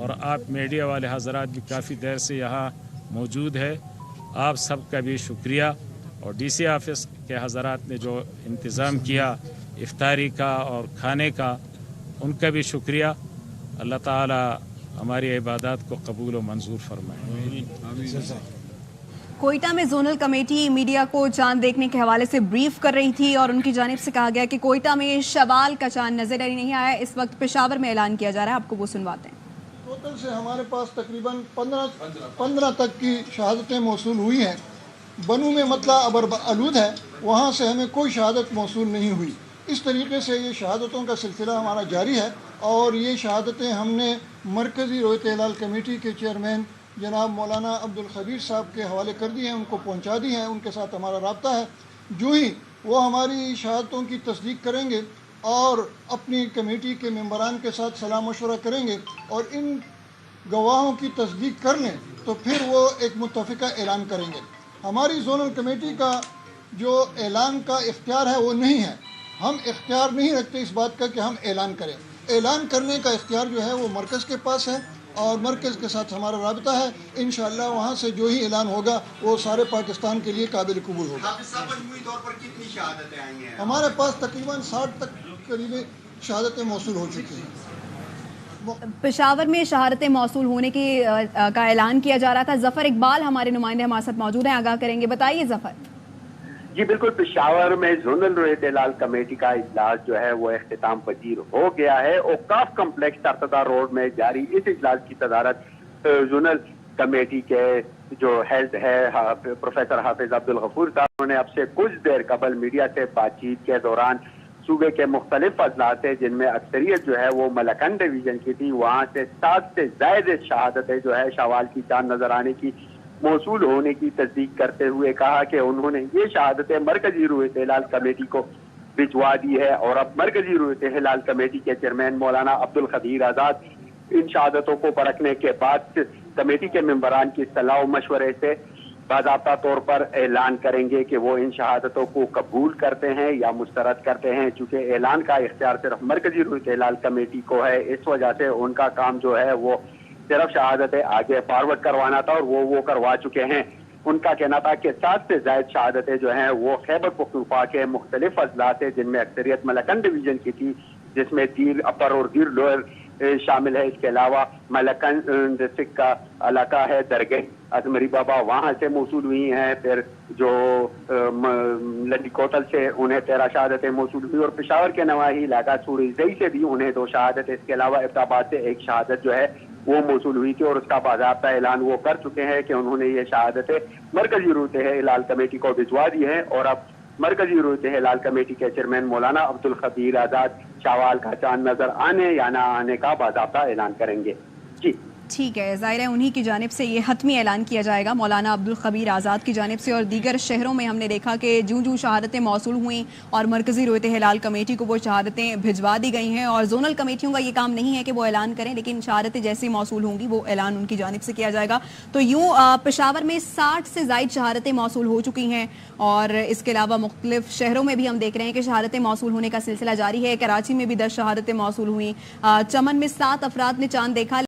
اور آپ میڈیا والے حضرات بھی کافی دیر سے یہاں موجود ہے. آپ سب کا بھی شکریہ, اور ڈی سی آفس کے حضرات نے جو انتظام کیا افطاری کا اور کھانے کا, ان کا بھی شکریہ. اللہ تعالی ہماری عبادات کو قبول و منظور فرمائے. کوئٹہ میں زونل کمیٹی میڈیا کو چاند دیکھنے کے حوالے سے بریف کر رہی تھی اور ان کی جانب سے کہا گیا کہ کوئٹہ میں شوال کا چاند نظر نہیں آیا. اس وقت پشاور میں اعلان کیا جا رہا ہے, آپ کو وہ سنواتے ہیں. ٹوٹل سے ہمارے پاس تقریباً 15 تک کی شہادتیں موصول ہوئی ہیں. بنو میں مطلع ابر آلود ہے, وہاں سے ہمیں کوئی شہادت موصول نہیں ہوئی. اس طریقے سے یہ شہادتوں کا سلسلہ ہمارا جاری ہے, اور یہ شہادتیں ہم نے مرکزی رویت ہلال کمیٹی کے چیئرمین جناب مولانا عبدالخبیر صاحب کے حوالے کر دی ہیں, ان کو پہنچا دی ہیں. ان کے ساتھ ہمارا رابطہ ہے. جو ہی وہ ہماری شہادتوں کی تصدیق کریں گے اور اپنی کمیٹی کے ممبران کے ساتھ صلاح مشورہ کریں گے اور ان گواہوں کی تصدیق کر لیں تو پھر وہ ایک متفقہ اعلان کریں گے. ہماری زونل کمیٹی کا جو اعلان کا اختیار ہے وہ نہیں ہے. ہم اختیار نہیں رکھتے اس بات کا کہ ہم اعلان کریں. اعلان کرنے کا اختیار جو ہے وہ مرکز کے پاس ہے, اور مرکز کے ساتھ ہمارا رابطہ ہے. انشاءاللہ وہاں سے جو ہی اعلان ہوگا وہ سارے پاکستان کے لیے قابل قبول ہوگا. حافظ صاحب مجموعی طور پر کتنی شہادتیں آئی ہیں؟ ہمارے پاس تقریباً 60 تک قریب شہادتیں موصول ہو چکی ہیں. پشاور میں شہادتیں موصول ہونے کا اعلان کیا جا رہا تھا. ظفر اقبال ہمارے نمائندے ہمارے ساتھ موجود ہیں, آگاہ کریں گے. بتائیے ظفر. جی بالکل, پشاور میں زونل رویت ہلال کمیٹی کا اجلاس جو ہے وہ اختتام پذیر ہو گیا ہے. اوقاف کمپلیکس ترتدہ روڈ میں جاری اس اجلاس کی صدارت زونل کمیٹی کے جو ہیڈ ہے پروفیسر حافظ عبدالغفور صاحب, انہوں نے اب سے کچھ دیر قبل میڈیا سے بات چیت کے دوران صوبے کے مختلف اضلاع سے, جن میں اکثریت جو ہے وہ ملکن ڈویژن کی تھی, وہاں سے 7 سے زائد شہادتیں جو ہے شوال کی چاند نظر آنے کی موصول ہونے کی تصدیق کرتے ہوئے کہا کہ انہوں نے یہ شہادتیں مرکزی رویت ہلال کمیٹی کو بھجوا دی ہے, اور اب مرکزی رویت ہلال کمیٹی کے چیئرمین مولانا عبدالخبیر آزاد ان شہادتوں کو پرکھنے کے بعد کمیٹی کے ممبران کی صلاح و مشورے سے باضابطہ طور پر اعلان کریں گے کہ وہ ان شہادتوں کو قبول کرتے ہیں یا مسترد کرتے ہیں. چونکہ اعلان کا اختیار صرف مرکزی رویت ہلال کمیٹی کو ہے, اس وجہ سے ان کا کام جو ہے وہ صرف شہادتیں آگے فارورڈ کروانا تھا, اور وہ کروا چکے ہیں. ان کا کہنا تھا کہ 7 سے زائد شہادتیں جو ہیں وہ خیبر پختونخوا کے مختلف اضلاع سے, جن میں اکثریت ملکن ڈویژن کی تھی, جس میں دیر اپر اور دیر لوئر شامل ہے. اس کے علاوہ ملکن ڈسٹرکٹ کا علاقہ ہے درگاہ ازمری بابا, وہاں سے موصول ہوئی ہیں. پھر جو لنڈی کوتل سے انہیں 13 شہادتیں موصول ہوئی, اور پشاور کے نواحی علاقہ سوری زئی سے بھی انہیں 2 شہادتیں. اس کے علاوہ ابتاباد سے 1 شہادت جو ہے وہ موصول ہوئی تھی, اور اس کا باضابطہ اعلان وہ کر چکے ہیں کہ انہوں نے یہ شہادتیں مرکزی رویت ہلال کمیٹی کو بھجوا دی ہیں. اور اب مرکزی رویت ہلال کمیٹی کے چیئرمین مولانا عبدالخبیر آزاد شوال کا چاند نظر آنے یا نہ آنے کا باضابطہ اعلان کریں گے. جی ٹھیک ہے, ظاہر ہے انہی کی جانب سے یہ حتمی اعلان کیا جائے گا مولانا عبدالخبیر آزاد کی جانب سے. اور دیگر شہروں میں ہم نے دیکھا کہ جوں شہادتیں موصول ہوئیں اور مرکزی رویت ہلال کمیٹی کو وہ شہادتیں بھجوا دی گئی ہیں, اور زونل کمیٹیوں کا یہ کام نہیں ہے کہ وہ اعلان کریں, لیکن شہادتیں جیسے موصول ہوں گی وہ اعلان ان کی جانب سے کیا جائے گا. تو یوں پشاور میں 60 سے زائد شہادتیں موصول ہو چکی ہیں, اور اس کے علاوہ مختلف شہروں میں بھی ہم دیکھ رہے ہیں کہ شہادتیں موصول ہونے کا سلسلہ جاری ہے. کراچی میں بھی 10 شہادتیں موصول ہوئیں, چمن میں 7 افراد نے چاند دیکھا.